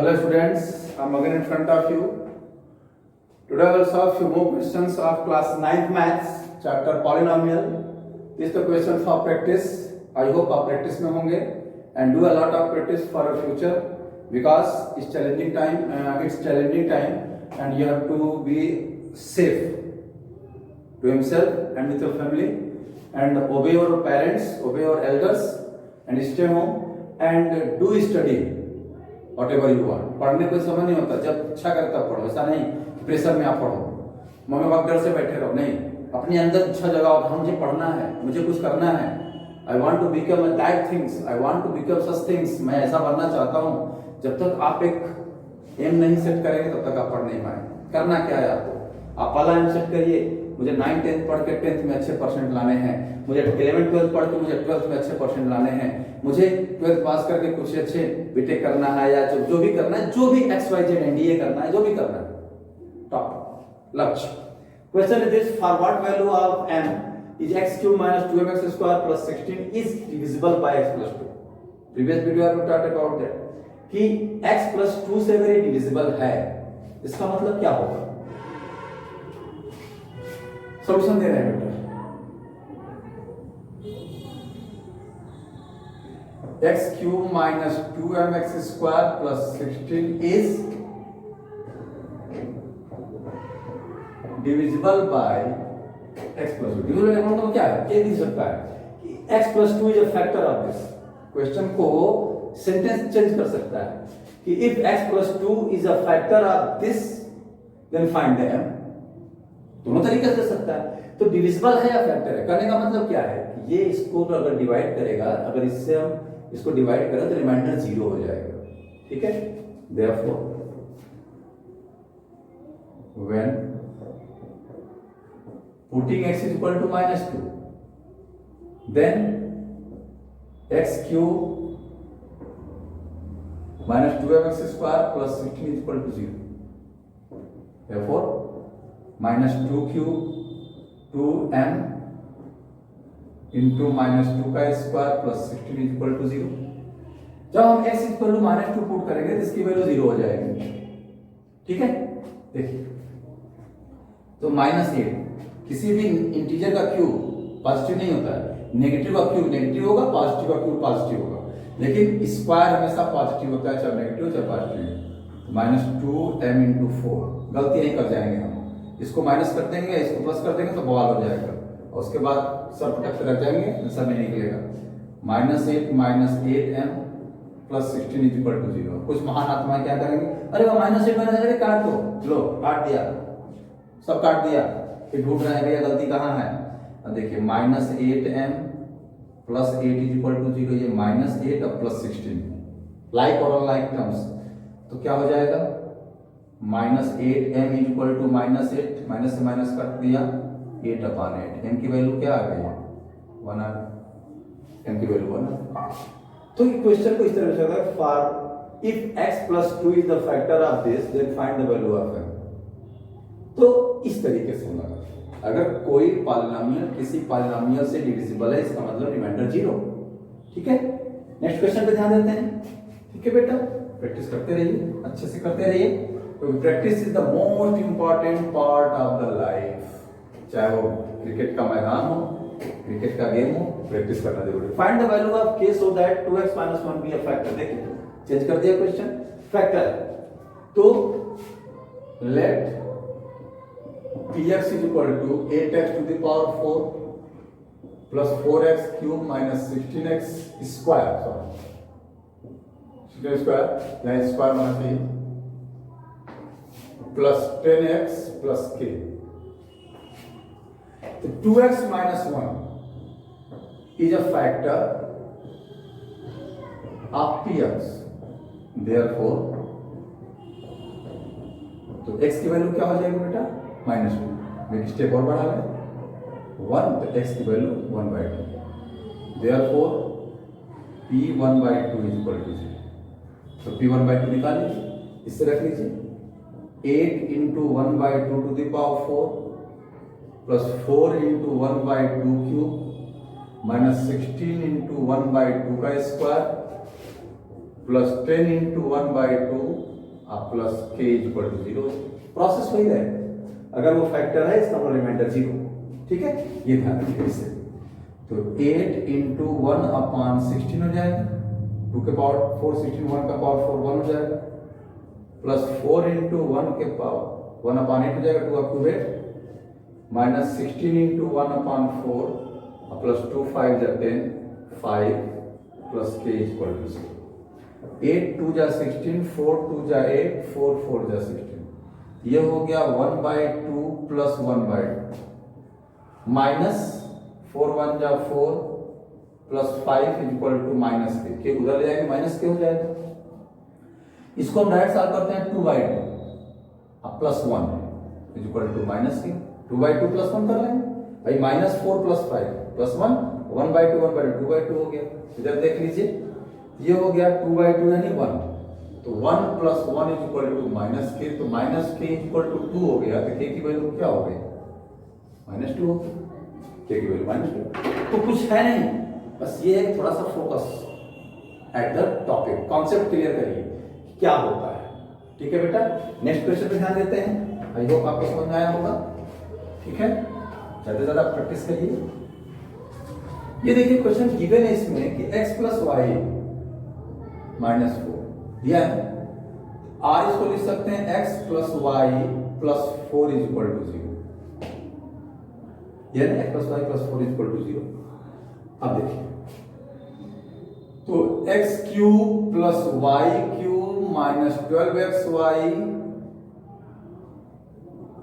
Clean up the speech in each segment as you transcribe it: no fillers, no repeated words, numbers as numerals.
Hello students, I am again in front of you. Today I will solve few more questions of class 9th maths, chapter polynomial. This is the question for practice. I hope आप practice में होंगे and do a lot of practice for your future because it's challenging time and you have to be safe to himself and with your family and obey your parents, obey your elders and stay home and do study. Whatever you want. पढ़ने कोई समय नहीं होता, जब इच्छा करता पढ़ो, ऐसा नहीं प्रेशर में आप पढ़ो, मम्मी बाप डर से बैठे रहो, नहीं, अपने अंदर इच्छा जगाओ, हाँ मुझे पढ़ना है, मुझे कुछ करना है, I want to become that things, I want to become such things, मैं ऐसा बनना चाहता हूँ। जब तक आप एक एम नहीं सेट करेंगे तब तक आप पढ़ नहीं पाएंगे। करना क्या है आपको, आप पहला एम सेट करिए, मुझे 9th 10th पढ़ के 10th में अच्छे परसेंट लाने हैं, मुझे 11th 12th पढ़ के मुझे 12th में अच्छे परसेंट लाने हैं, मुझे 12th पास करके कुछ अच्छे बीटेक करना है या जो भी करना है, जो भी XYZ एनडीए करना है, जो भी करना है, टॉप लक्ष्य। Question is this, for what value of m is x cube minus 2mx square plus 16 is divisible by x plus 2। Previous video में टॉट अबाउट दैट कि x plus 2 से अगर ये डिविजिबल है, इसका मतलब क्या होगा? सॉल्यूशन दे रहे हैं बेटा, x cube minus 2mx square plus 16 is divisible by x plus 2। Divisible का मतलब क्या है? ये दिख सकता है कि x plus 2 is a factor of this। Question को सेंटेंस चेंज कर सकता है कि if x plus 2 is a factor of this then find the m। दोनों तरीके से सकता है। तो डिविजिबल है या फैक्टर है? करने का मतलब क्या है? ये इसको तो अगर डिवाइड करेगा, अगर इससे हम इसको डिवाइड करें तो रिमाइंडर 0 हो जाएगा, ठीक है? Therefore when putting x is equal to minus 2, then x cube minus 2mx square plus 16 is equal to 0। Therefore minus 2 cube 2m into minus 2 का square plus 16 is equal to 0। जब हम x is equal to minus 2 put करेंगे तो इसकी value 0 हो जाएगी, ठीक है? देखिए तो -8, किसी भी इंटीजर का क्यूब पॉजिटिव नहीं होता है, नेगेटिव का क्यूब नेगेटिव होगा, पॉजिटिव का क्यूब पॉजिटिव होगा, लेकिन स्क्वायर हमेशा पॉजिटिव होता है, चाहे नेगेटिव हो चाहे पॉजिटिव। -2m into 4, गलती नहीं कर जाएंगे हम, इसको माइनस कर देंगे, इसको प्लस कर देंगे तो बवाल हो जाएगा, और उसके बाद सब पटक रख जाएंगे, आंसर नहीं निकलेगा। -8 plus 16 is equal to 0। कुछ महान आत्माएं क्या करेंगे, अरे वो -8 काट दो, लो काट दिया, सब काट दिया, फिर ढूंढ रहे हैं भैया गलती कहाँ है। अब देखिए -8m plus 8 is equal to 0, ये -8 और plus 16 लाइक और लाइक टर्म्स, तो क्या हो जाएगा? -8m is equal to -8, minus से माइनस काट दिया, 8/8। m की वैल्यू क्या आ गई? 1 आ गई, m की वैल्यू 1 आ गई। तो क्वेश्चन को इस तरह से होगा, for if x plus 2 is the factor of this then find the value of m। तो इस तरीके से होगा, अगर कोई पॉलिनोमियल किसी पॉलिनोमियल से डिविजिबल है, इसका मतलब रिमाइंडर 0, ठीक है? नेक्स्ट क्वेश्चन पे ध्यान देते हैं, ठीक है बेटा? प्रैक्टिस करते रहिए, अच्छे से करते रहिए, क्योंकि practice is the most important part of the life. चाहे वो क्रिकेट का मैदान हो, क्रिकेट का गेम हो, प्रैक्टिस करना जरूरी है। Find the value of k so that 2x - 1 be a factor. देखिए चेंज कर दिया क्वेश्चन, फैक्टर है तो late px is equal to 8x to the power 4 plus 4x cube minus 16x square, sorry 16 square, यहाँ square होना चाहिए, plus 10x plus k। तो 2x minus 1 is a factor of px, therefore तो x की value क्या हो जाएगी बेटा? -2। एक स्टेप और बढ़ा लें, 1, तो x की value 1/2। Therefore p1/2 is equal to 0। तो p1/2 निकाल लीजिए, इससे रख लीजिए 8 into 1/2 to the power 4 plus 4 into 1/2 cube minus 16 into 1/2 का स्क्वायर प्लस 10 into 1/2 प्लस k इक्वल टू 0। प्रोसेस वही है, अगर वो फैक्टर है इसका वो रिमाइंडर 0। ठीक है, ये ध्यान रखिए इससे। तो 8 इंटू 1 अपॉन 16 हो जाएगा, 2 के पावर 4 16, 1 का पावर 4 1 हो जाएगा, प्लस 4 इंटू 1 के पावर 1 अपॉन 8 हो जाएगा, 2 up to 8, minus 16 into 1 upon 4 plus 2 5 जा 10 5 प्लस k इक्वल टू 0। 8 2 जा 16, 4 2 जा 8, 4 4 जा 16, ये हो गया 1/2 प्लस 1/2 माइनस 4 1 जा 4 प्लस 5 इक्वल टू माइनस के उधर ले जाएंगे माइनस के हो जाएगा। इसको हम डायरेक्ट सॉल्व करते हैं 2/2 अब प्लस 1 इक्वल टू माइनस के, 2/2 प्लस 1 कर लेंगे भाई, माइनस 4 प्लस 5 प्लस 1 1/2 1/2 2/2 हो गया। इधर देख लीजिए, ये हो गया 2/2 यानी 1, तो 1 plus 1 is equal to minus K, तो माइनस के इक्वल टू 2 हो गया, तो के की वैल्यू क्या हो गई -2 हो गई, के की वैल्यू -2। तो कुछ है नहीं, बस ये है थोड़ा सा focus at the topic, concept clear करिए क्या होता है। ठीक है बेटा, नेक्स्ट क्वेश्चन पे ध्यान देते हैं। आई होप आपको समझ में आया होगा। ठीक है, ज्यादा से ज्यादा प्रैक्टिस करिए। ये देखिए क्वेश्चन गिवन है इसमें कि x प्लस वाई माइनस 4 दिया है, r इसको लिख सकते हैं x plus Y plus 4 is equal to 0, ये x plus Y plus 4 is equal to 0। अब देखिए, तो x cube plus Y cube minus 12xy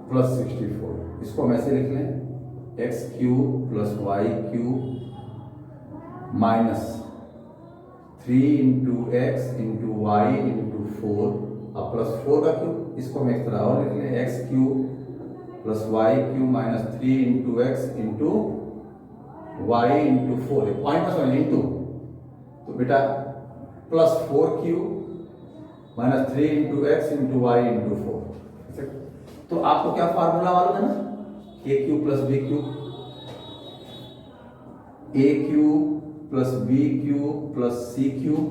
plus 64, इसको हम ऐसे लिख लें, x cube plus Y cube minus 3 into x into Y into 4 अब प्लस 4 का क्यूब, इसको हम एक तरह और लिख लें, x cube plus Y cube minus 3 into x into Y into 4, point में इंटू, तो बेटा plus 4 cube minus 3 into x into Y into 4। तो आपको क्या फार्मूला मालूम है ना, a cube plus b cube, a cube plus b cube plus c cube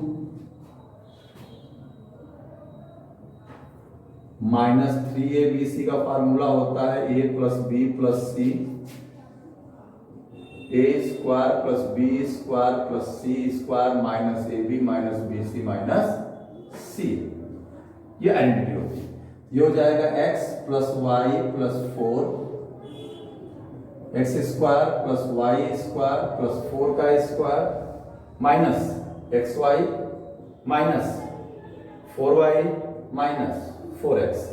minus 3abc का फार्मूला होता है a plus b plus c, a square plus b square plus C square minus a b minus b c minus c, ये identity होती है। ये हो जाएगा x plus Y plus 4, x square plus Y square plus 4 का square minus x Y minus 4y minus 4x।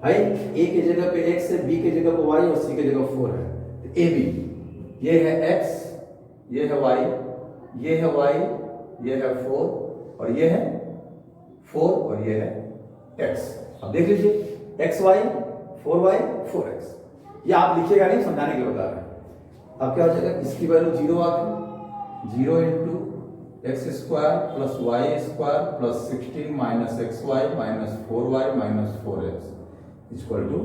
भाई a की जगह पे x है, b की जगह पे y और c की जगह 4 है, तो a b ये है x, ये है y, ये है y, ये है 4 और ये है 4 और ये है x। अब देख लीजिए xy 4y 4x, ये आप लिखिएगा नहीं, समझाने के लिए बता रहे हैं। अब क्या हो जाएगा, इसकी वैल्यू 0 आ गई, 0 into X square plus Y square plus 16 minus x Y minus 4y minus 4x equal to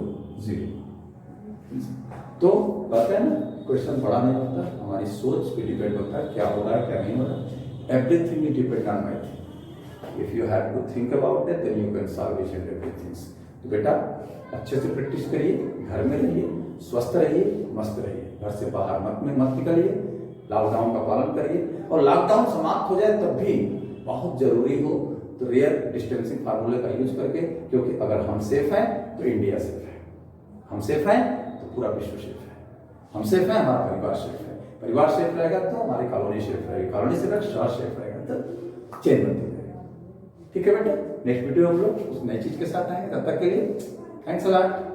0। तो कहते हैं ना, क्वेश्चन बड़ा नहीं होता, हमारी सोच पे डिपेंड होता है क्या हो रहा है क्या नहीं हो रहा। Everything is depend on my think, if you have to think about it then you can solve each and everything. तो बेटा अच्छे से प्रैक्टिस करिए, घर में रहिए, स्वस्थ रहिए, मस्त रहिए, घर से बाहर मत निकलिए, लॉकडाउन का पालन करिए, और लॉकडाउन समाप्त हो जाए तब भी बहुत जरूरी हो तो रियल डिस्टेंसिंग फार्मूले का यूज करके, क्योंकि अगर हम सेफ हैं तो इंडिया सेफ है, हम सेफ हैं तो पूरा विश्व सेफ है, हम सेफ हैं हमारा परिवार सेफ है, परिवार सेफ रहेगा तो हमारी कॉलोनी सेफ रहेगी, कॉलोनी सेफ रहेगा शहर सेफ रहेगा, तो चेन बनती रहेगी। ठीक है बेटा, नेक्स्ट वीडियो हम लोग उस नई चीज के साथ आएंगे, तब तक के लिए थैंक्स अ लॉट।